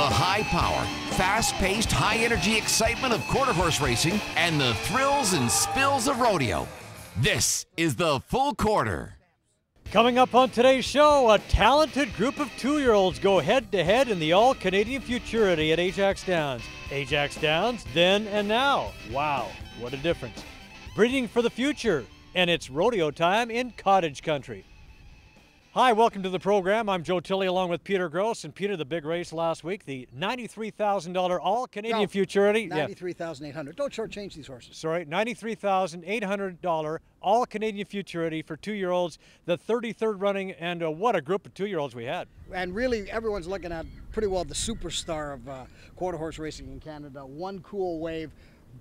high power, fast-paced, high-energy excitement of quarter horse racing and the thrills and spills of rodeo. This is the Full Quarter. Coming up on today's show, a talented group of two-year-olds go head-to-head in the All-Canadian Futurity at Ajax Downs. Ajax Downs, then and now. Wow, what a difference. Breeding for the future, and it's rodeo time in cottage country. Hi, welcome to the program. I'm Joe Tilley along with Peter Gross. And Peter, the big race last week, the $93,000 All-Canadian Futurity. $93,800. Don't shortchange these horses. Sorry, $93,800 All-Canadian Futurity for two-year-olds, the 33rd running, and what a group of two-year-olds we had. And really, everyone's looking at pretty well the superstar of quarter horse racing in Canada. One Cool Wave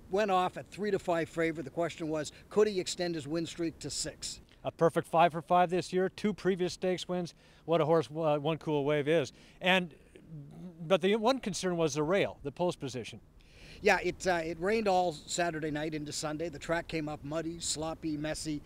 went off at 3-5 favorite. The question was, could he extend his win streak to 6? A perfect 5 for 5 this year, 2 previous stakes wins. What a horse One Cool Wave is. But the one concern was the rail, the post position. Yeah, it rained all Saturday night into Sunday. The track came up muddy, sloppy, messy.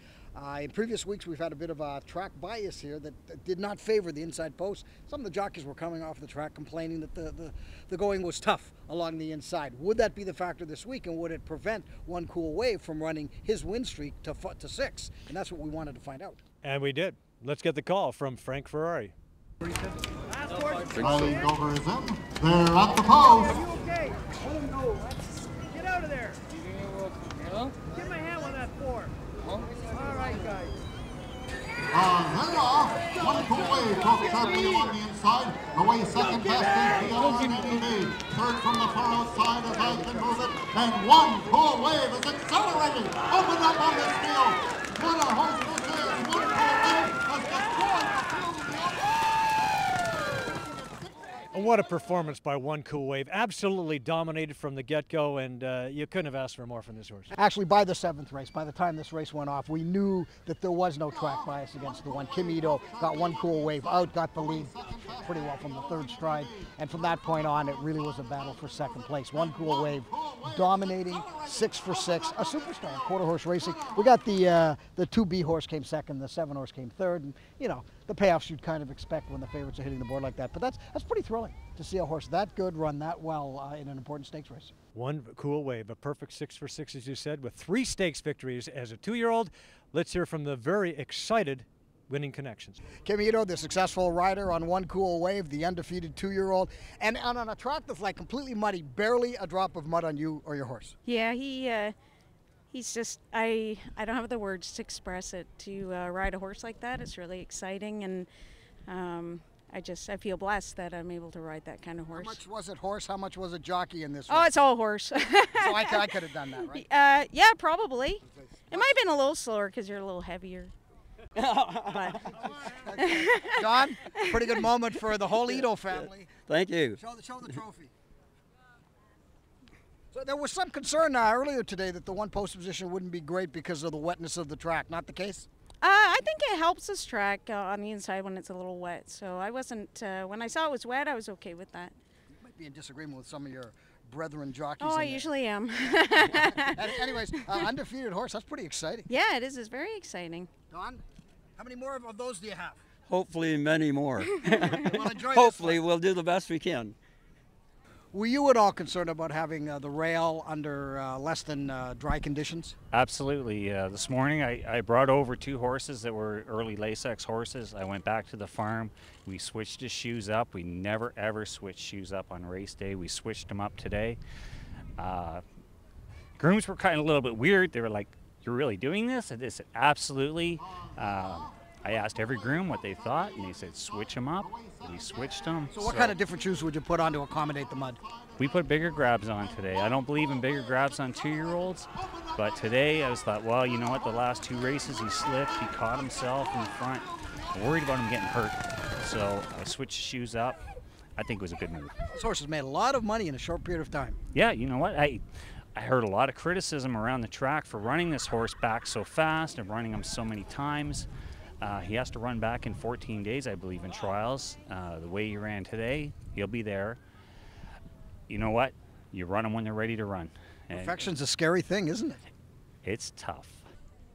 In previous weeks, we've had a bit of a track bias here that did not favor the inside post. Some of the jockeys were coming off the track complaining that the going was tough along the inside. Would that be the factor this week, and would it prevent One Cool Wave from running his win streak to 6? And that's what we wanted to find out. And we did. Let's get the call from Frank Ferrari. Riley Dover is in. They're at the post. Are you okay? Let him go. Get out of there. Give my hand on that 4. All right, guys. They're off. One Cool Wave talks sharply along the inside. Away second best is the LRNB. Third from the far outside as I can move it. And One Cool Wave is accelerating. Open up on this field. What a horse this is. One Cool Wave has destroyed the field of the And what a performance by One Cool Wave. Absolutely dominated from the get-go, and you couldn't have asked for more from this horse. Actually, by the 7th race, by the time this race went off, we knew that there was no track bias against the one. Kim Ito got One Cool Wave out, got the lead pretty well from the 3rd stride, and from that point on, it really was a battle for 2nd place. One Cool Wave dominating, 6 for 6, a superstar in quarter horse racing. We got the 2B horse came 2nd, the 7 horse came 3rd, and you know, the payoffs you'd kind of expect when the favorites are hitting the board like that. But that's pretty thrilling to see a horse that good run that well in an important stakes race. One Cool Wave, a perfect 6 for 6, as you said, with 3 stakes victories as a 2-year-old. Let's hear from the very excited Winning Connections. Kim Ito, the successful rider on One Cool Wave, the undefeated 2-year-old, and on a track that's like completely muddy, barely a drop of mud on you or your horse. Yeah, he's just, I don't have the words to express it. To ride a horse like that, it's really exciting, and I feel blessed that I'm able to ride that kind of horse. How much was it horse? How much was it jockey in this race? Oh, it's all horse. So I could have done that, right? Yeah, probably. It might have been a little slower because you're a little heavier. But. John, pretty good moment for the whole Ito family. Thank you. Show the trophy. So there was some concern earlier today that the one post position wouldn't be great because of the wetness of the track. Not the case? I think it helps this track on the inside when it's a little wet. So I wasn't, when I saw it was wet, I was okay with that. You might be in disagreement with some of your brethren jockeys. Oh, I usually am. Anyways, undefeated horse, that's pretty exciting. Yeah, it is. It's very exciting. Don, how many more of those do you have? Hopefully many more. Well, enjoy Hopefully we'll do the best we can. Were you at all concerned about having the rail under less than dry conditions? Absolutely. This morning I brought over 2 horses that were early Lasix horses. I went back to the farm. We switched his shoes up. We never ever switch shoes up on race day. We switched them up today. Grooms were kind of a little bit weird. They were like, "You're really doing this?" And they said, "Absolutely." I asked every groom what they thought, and they said, "Switch them up." We switched them. So what kind of different shoes would you put on to accommodate the mud? We put bigger grabs on today. I don't believe in bigger grabs on 2-year-olds, but today I was thought, well, you know what? The last 2 races he slipped, he caught himself in the front. I'm worried about him getting hurt, so I switched shoes up. I think it was a good move. This horse has made a lot of money in a short period of time. Yeah, you know what? I heard a lot of criticism around the track for running this horse back so fast and running him so many times. He has to run back in 14 days, I believe, in trials. The way he ran today, he'll be there. You know what? You run them when they're ready to run. Perfection's a scary thing, isn't it? It's tough.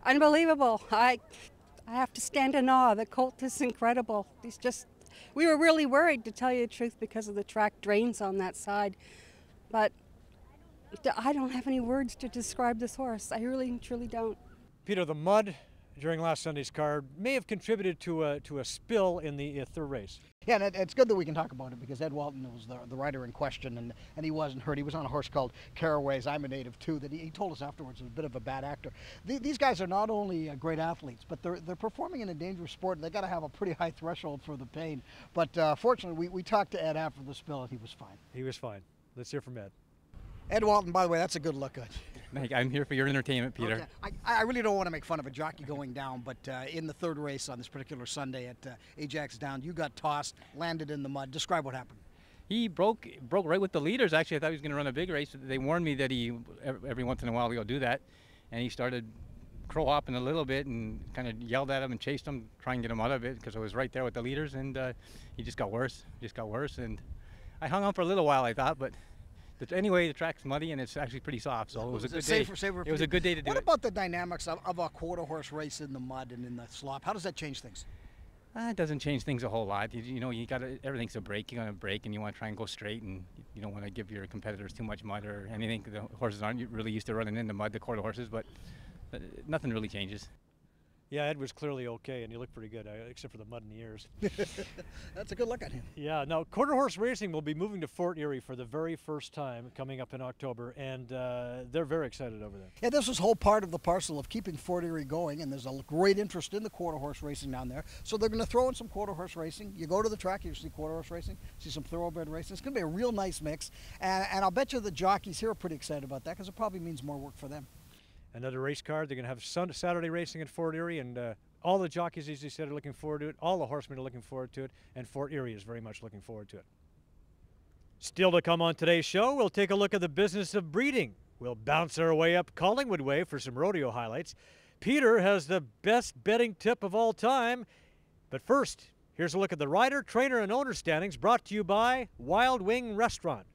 Unbelievable. I have to stand in awe. The colt is incredible. He's just We were really worried, to tell you the truth, because of the track drains on that side. But I don't have any words to describe this horse. I really, truly don't. Peter, the mud during last Sunday's card may have contributed to a spill in the third race. Yeah, and it's good that we can talk about it because Ed Walton was the rider in question, and he wasn't hurt. He was on a horse called Caraway's I'm a Native Too that he told us afterwards was a bit of a bad actor. These guys are not only great athletes, but they're performing in a dangerous sport, and they got to have a pretty high threshold for the pain. But fortunately, we talked to Ed after the spill, and he was fine. He was fine. Let's hear from Ed. Ed Walton, by the way, that's a good look. I'm here for your entertainment, Peter. Okay. I really don't want to make fun of a jockey going down, but in the third race on this particular Sunday at Ajax Downs, you got tossed, landed in the mud. Describe what happened. He broke right with the leaders. Actually, I thought he was going to run a big race. They warned me that he every once in a while he'll do that, and he started crow hopping a little bit and kind of yelled at him and chased him, trying to get him out of it because I was right there with the leaders, and he just got worse. And I hung on for a little while, I thought, but. Anyway, the track's muddy and it's actually pretty soft, so it was a good day. It was a good day to do it. What about the dynamics of a quarter horse race in the mud and in the slop? How does that change things? It doesn't change things a whole lot. You know, everything's a break. You're gonna break, and you want to try and go straight, and you don't want to give your competitors too much mud or anything. The horses aren't really used to running in the mud, the quarter horses, but nothing really changes. Yeah, Ed was clearly okay, and he looked pretty good, except for the mud in the ears. That's a good look at him. Yeah, now quarter horse racing will be moving to Fort Erie for the very first time coming up in October, and they're very excited over that. Yeah, this was whole part of the parcel of keeping Fort Erie going, and there's a great interest in the quarter horse racing down there. So they're going to throw in some quarter horse racing. You go to the track, you see quarter horse racing, see some thoroughbred racing. It's going to be a real nice mix, and I'll bet you the jockeys here are pretty excited about that because it probably means more work for them. Another race card. They're going to have Saturday racing at Fort Erie, and all the jockeys, as you said, are looking forward to it. All the horsemen are looking forward to it, and Fort Erie is very much looking forward to it. Still to come on today's show, we'll take a look at the business of breeding. We'll bounce our way up Collingwood Way for some rodeo highlights. Peter has the best betting tip of all time. But first, here's a look at the rider, trainer, and owner standings brought to you by Wild Wing Restaurant.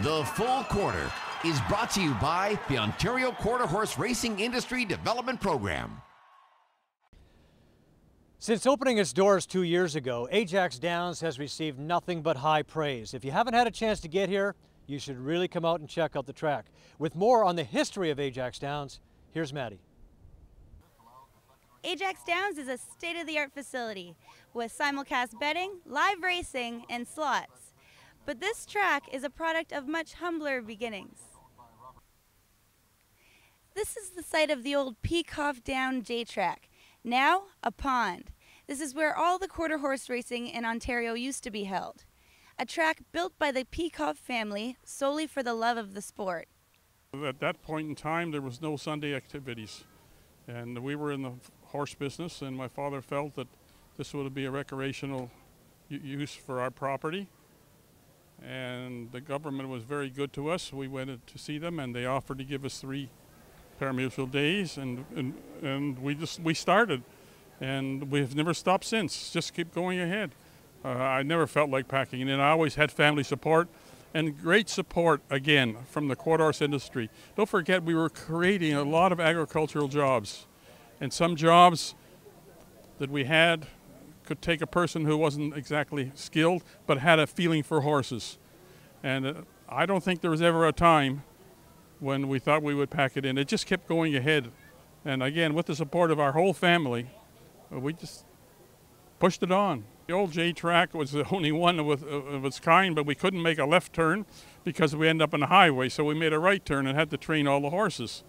The Full Quarter is brought to you by the Ontario Quarter Horse Racing Industry Development Program. Since opening its doors 2 years ago, Ajax Downs has received nothing but high praise. If you haven't had a chance to get here, you should really come out and check out the track. With more on the history of Ajax Downs, here's Maddie. Ajax Downs is a state-of-the-art facility with simulcast betting, live racing, and slots. But this track is a product of much humbler beginnings. This is the site of the old Peacock Down J-Track, now a pond. This is where all the quarter horse racing in Ontario used to be held. A track built by the Peacock family solely for the love of the sport. At that point in time, there was no Sunday activities. And we were in the horse business, and my father felt that this would be a recreational use for our property. And the government was very good to us. We went to see them, and they offered to give us 3 parimutuel days, and we started, and we've never stopped since. Just keep going ahead. I never felt like packing it in. I always had family support, and great support again from the quarter horse industry. Don't forget, we were creating a lot of agricultural jobs, and some jobs that we had could take a person who wasn't exactly skilled but had a feeling for horses. And I don't think there was ever a time when we thought we would pack it in. It just kept going ahead. And again, with the support of our whole family, we just pushed it on. The old J-Track was the only one of its kind, but we couldn't make a left turn because we ended up on a highway, so we made a right turn and had to train all the horses.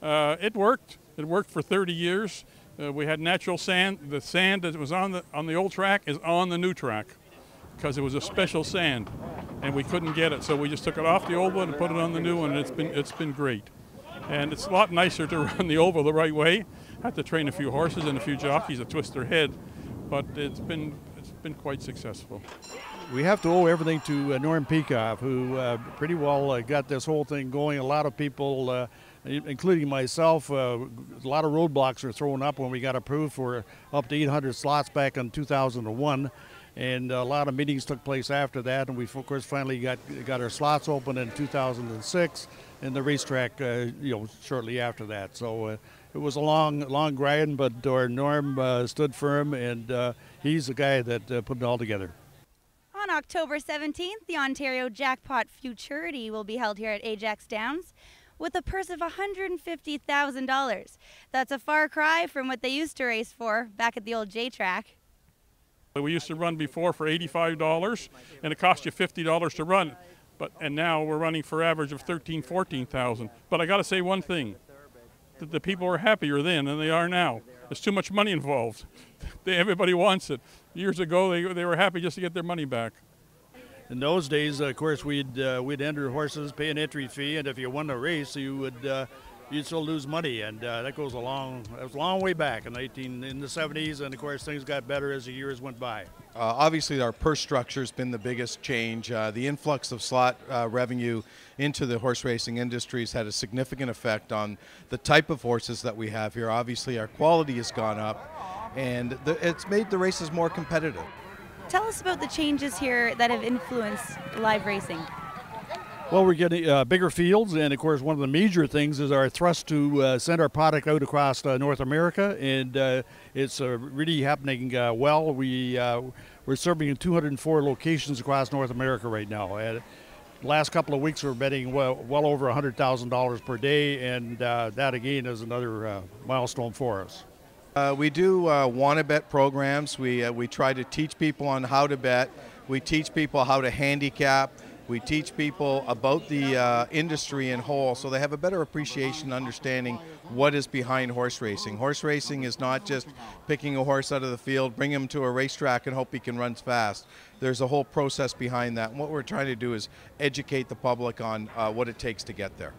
It worked. It worked for 30 years. We had natural sand. The sand that was on the old track is on the new track because it was a special sand, and we couldn't get it. So we just took it off the old one and put it on the new one, and it's been great. And it's a lot nicer to run the oval the right way. Had to train a few horses and a few jockeys to twist their head, but it's been quite successful. We have to owe everything to Norm Peikoff, who pretty well got this whole thing going. A lot of people, including myself, a lot of roadblocks were thrown up when we got approved for up to 800 slots back in 2001. And a lot of meetings took place after that, and we, of course, finally got our slots open in 2006, and the racetrack, shortly after that. So it was a long grind, but Norm stood firm, and he's the guy that put it all together. On October 17th, the Ontario Jackpot Futurity will be held here at Ajax Downs with a purse of $150,000. That's a far cry from what they used to race for back at the old J-Track. We used to run before for $85, and it cost you $50 to run. And now we're running for average of $13,000, $14,000. But I got to say one thing, that the people are happier then than they are now. There's too much money involved. Everybody wants it. Years ago, they were happy just to get their money back. In those days, of course, we'd enter horses, pay an entry fee, and if you won a race, you'd still lose money, and that goes a long way back in the 70s, and of course things got better as the years went by. Obviously our purse structure has been the biggest change. The influx of slot revenue into the horse racing industries had a significant effect on the type of horses that we have here. Obviously our quality has gone up, and it's made the races more competitive. Tell us about the changes here that have influenced live racing. Well, we're getting bigger fields, and of course one of the major things is our thrust to send our product out across North America, and it's really happening well. We're serving in 204 locations across North America right now. And the last couple of weeks we're betting well over $100,000 per day, and that again is another milestone for us. We do want to bet programs. We try to teach people on how to bet. We teach people how to handicap. We teach people about the industry in whole, so they have a better appreciation, understanding what is behind horse racing. Horse racing is not just picking a horse out of the field, bring him to a racetrack and hope he can run fast. There's a whole process behind that, and what we're trying to do is educate the public on what it takes to get there.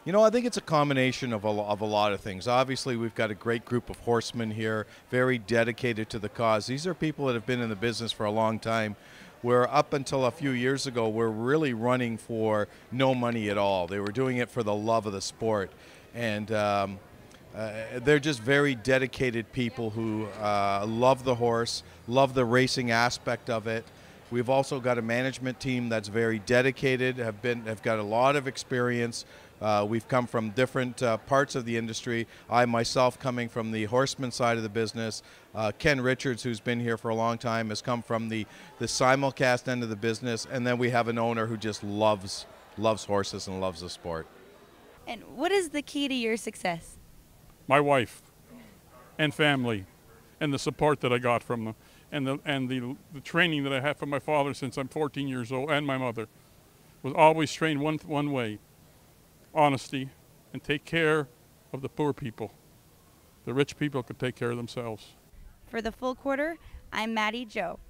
You know, I think it's a combination of a lot of things. Obviously, we've got a great group of horsemen here, very dedicated to the cause. These are people that have been in the business for a long time, where up until a few years ago, we're really running for no money at all. They were doing it for the love of the sport. And they're just very dedicated people who love the horse, love the racing aspect of it. We've also got a management team that's very dedicated, have got a lot of experience. We've come from different parts of the industry. I myself coming from the horseman side of the business. Ken Richards, who's been here for a long time, has come from the simulcast end of the business. And then we have an owner who just loves horses and loves the sport. And what is the key to your success? My wife and family and the support that I got from them and the training that I had from my father since I'm 14 years old, and my mother, was always trained one way. Honesty, and take care of the poor people. The rich people could take care of themselves. For the Full Quarter, I'm Maddie Joe.